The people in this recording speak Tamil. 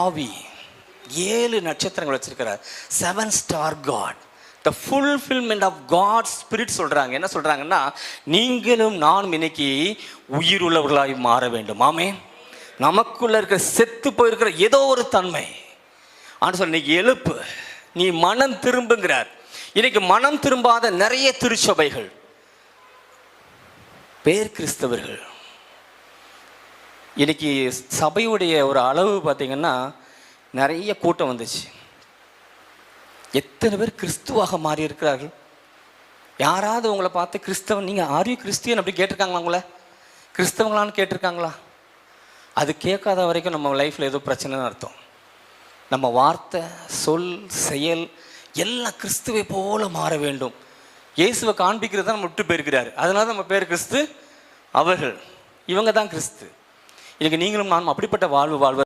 ஆவி 7 நட்சத்திரங்கள் வச்சிருக்கிறார். 7 star God, the fulfilment of God spirit சொல்றாங்க. என்ன சொல்றாங்கன்னா, நீங்களும் நானும் இன்னைக்கு உயிர் உள்ளவர்களாய் மாற வேண்டும். ஆமென். நமக்குள்ள இருக்கிற செத்து போயிருக்கிற ஏதோ ஒரு தன்மை ஆண்டு சொல்ல இன்னைக்கு எழுப்பு, நீ மனம் திரும்புங்கிறார். இன்னைக்கு மனம் திரும்பாத நிறைய திருச்சபைகள், பேர் கிறிஸ்தவர்கள். இன்னைக்கு சபையுடைய ஒரு அளவு பார்த்தீங்கன்னா நிறைய கூட்டம் வந்துச்சு. எத்தனை பேர் கிறிஸ்துவாக மாறி இருக்கிறார்கள்? யாராவது உங்களை பார்த்து கிறிஸ்தவன், நீங்கள் ஆர் யூ கிறிஸ்டியன் அப்படி கேட்டிருக்காங்களா? உங்களை கிறிஸ்தவங்களான்னு கேட்டிருக்காங்களா? அது கேட்காத வரைக்கும் நம்ம லைஃப்பில் ஏதோ பிரச்சனைன்னு அர்த்தம். நம்ம வார்த்தை, சொல், செயல் எல்லாம் கிறிஸ்துவை போல மாற வேண்டும். இயேசுவை காண்பிக்கிறது தான் நம்ம விட்டு போயிருக்கிறாரு. அதனால நம்ம பேர் கிறிஸ்து, அவர்கள், இவங்க தான் கிறிஸ்து. இன்னைக்கு நீங்களும் நானும் அப்படிப்பட்ட வாழ்வு வாழ்வ